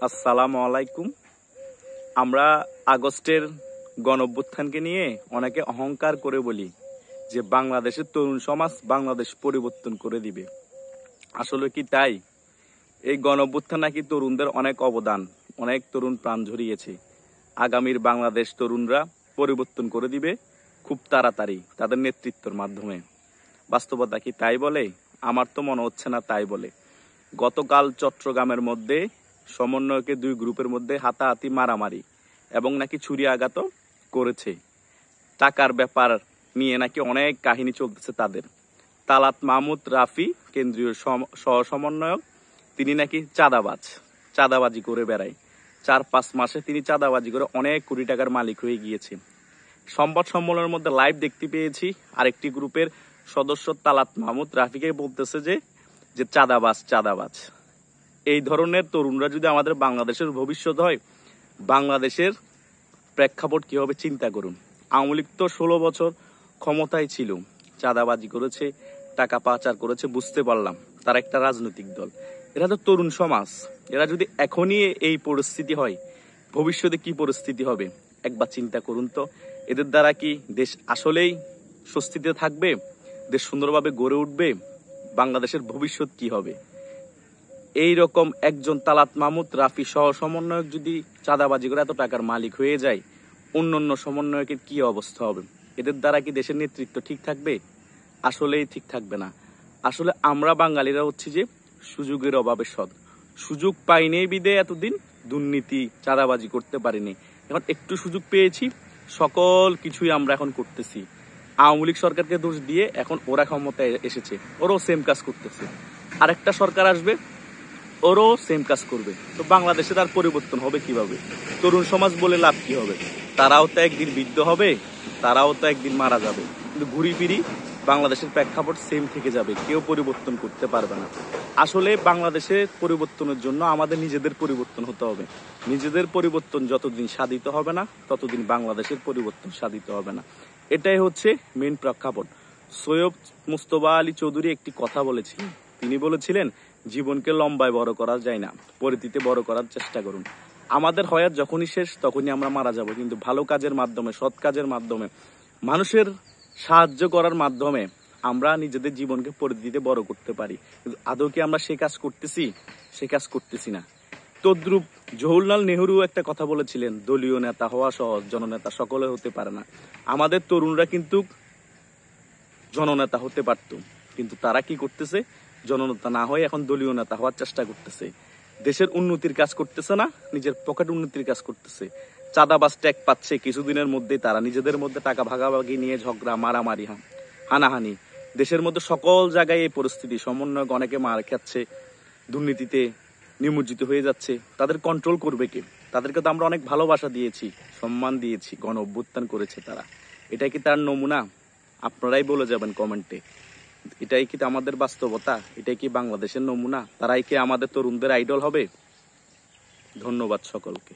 আসসালামু আলাইকুম। আমরা আগস্টের গণঅভ্যুত্থানকে নিয়ে অনেকে অহংকার করে বলি যে বাংলাদেশের তরুণ সমাজ বাংলাদেশ পরিবর্তন করে দিবে। আসলে কি তাই? এই গণঅভ্যুত্থান নাকি তরুণদের অনেক অবদান, অনেক তরুণ প্রাণ ঝরিয়েছে। আগামীর বাংলাদেশ তরুণরা পরিবর্তন করে দিবে খুব তাড়াতাড়ি তাদের নেতৃত্বের মাধ্যমে। বাস্তবতা কি তাই বলে? আমার তো মনে হচ্ছে না তাই বলে। গতকাল চট্টগ্রামের মধ্যে সমন্বয়কে দুই গ্রুপের মধ্যে হাতাহাতি মারামারি এবং নাকি ছুরি আঘাতও করেছে। টাকার ব্যাপার নিয়ে নাকি অনেক কাহিনী চলতেছে তাদের। তালাত মাহমুদ রাফি কেন্দ্রীয় সহ সমন্বয়ক, তিনি নাকি চাঁদাবাজি করে বেড়ায়। 4-5 মাসে তিনি চাঁদাবাজি করে অনেক কোটি টাকার মালিক হয়ে গিয়েছে। সংবাদ সম্মেলনের মধ্যে লাইভ দেখতে পেয়েছি আরেকটি গ্রুপের সদস্য তালাত মাহমুদ রাফিকে বলতেছে যে চাঁদাবাজ। এই ধরনের তরুণরা যদি আমাদের বাংলাদেশের ভবিষ্যৎ হয়, বাংলাদেশের প্রেক্ষাপট কি হবে চিন্তা করুন। আওয়ামী লীগ তো 16 বছর ক্ষমতায় ছিল, চাঁদাবাজি করেছে, টাকা পাচার করেছে, বুঝতে পারলাম তারা একটা রাজনৈতিক দল। এরা তো তরুণ সমাজ। এরা যদি এখনই এই পরিস্থিতি হয়, ভবিষ্যতে কি পরিস্থিতি হবে একবার চিন্তা করুন তো। এদের দ্বারা কি দেশ আসলেই স্বস্তিতে থাকবে? দেশ সুন্দরভাবে গড়ে উঠবে? বাংলাদেশের ভবিষ্যৎ কি হবে? এই রকম একজন তালাত মাহমুদ রাফি সহ সমন্বয়ক যদি চাঁদাবাজি করে এত টাকার মালিক হয়ে যায়, অন্যান্য সমন্বয়কের কি অবস্থা হবে? এদের দ্বারা কি দেশের নেতৃত্ব ঠিক থাকবে? আসলেই ঠিক থাকবে না। আসলে আমরা বাঙালিরা হচ্ছি যে সুযোগের অভাবে সুযোগ পাইনি বিদে এতদিন দুর্নীতি চাঁদাবাজি করতে পারিনি। এখন একটু সুযোগ পেয়েছি, সকল কিছুই আমরা এখন করতেছি। আওয়ামী লীগ সরকারকে দোষ দিয়ে এখন ওরা ক্ষমতায় এসেছে, ওরাও সেম কাজ করতেছে। আরেকটা সরকার আসবে, ওরও সেম কাজ করবে। তো বাংলাদেশে তার পরিবর্তন হবে কিভাবে? তরুণ সমাজ বলে লাভ কি হবে? তারাও তো একদিন বৃদ্ধ হবে, তারাও তো একদিন মারা যাবে, কিন্তু ঘুরি ফিরি বাংলাদেশের প্রেক্ষাপট সেম থেকে যাবে, কেউ পরিবর্তন করতে পারবে না। আসলে বাংলাদেশের পরিবর্তনের জন্য আমাদের নিজেদের পরিবর্তন হতে হবে। নিজেদের পরিবর্তন যতদিন সাধিত হবে না, ততদিন বাংলাদেশের পরিবর্তন সাধিত হবে না। এটাই হচ্ছে মেন প্রেক্ষাপট। সৈয়দ মুস্তফা আলী চৌধুরী একটি কথা বলেছিলেন। তিনি বলেছিলেন, জীবনকে লম্বায় বড় করা যায় না, পরিধিতে বড় করার চেষ্টা করুন। আমাদের হয়াত যখনই শেষ তখনই আমরা মারা যাব, কিন্তু ভালো কাজের মাধ্যমে, সৎ কাজের মাধ্যমে, মানুষের সাহায্য করার মাধ্যমে আমরা নিজেদের জীবনকে পরিধিতে বড় করতে পারি। কিন্তু আদৌ কি আমরা সে কাজ করতেছি না। তদ্রুপ জওহরলাল নেহরু একটা কথা বলেছিলেন, দলীয় নেতা হওয়া সহজ, জননেতা সকলে হতে পারে না। আমাদের তরুণরা কিন্তু জননেতা হতে পারত, কিন্তু তারা কি করতেছে? জননেতা না হয়ে এখন দলীয় নেতা হওয়ার চেষ্টা করতেছে। দেশের উন্নতির কাজ করতেছে না, নিজের পকেট উন্নতির কাজ করতেছে। চাঁদাবাজ ট্যাগ পাচ্ছে, কিছুদিনের মধ্যে তারা নিজেদের মধ্যে টাকা ভাগাভাগি নিয়ে ঝগড়া, মারামারি, হানাহানি। দেশের মধ্যে সকল জায়গায় এই পরিস্থিতি। সমন্বয়ক অনেকে মার খাচ্ছে, দুর্নীতিতে নিমজ্জিত হয়ে যাচ্ছে। তাদের কন্ট্রোল করবে কে? তাদেরকে তো আমরা অনেক ভালোবাসা দিয়েছি, সম্মান দিয়েছি, গণ অভ্যুত্থান করেছে তারা। এটাই কি তার নমুনা? আপনারাই বলে যাবেন কমেন্টে। এটাই কি আমাদের বাস্তবতা? এটাই কি বাংলাদেশের নমুনা? তারাই কি আমাদের তরুণদের আইডল হবে? ধন্যবাদ সকলকে।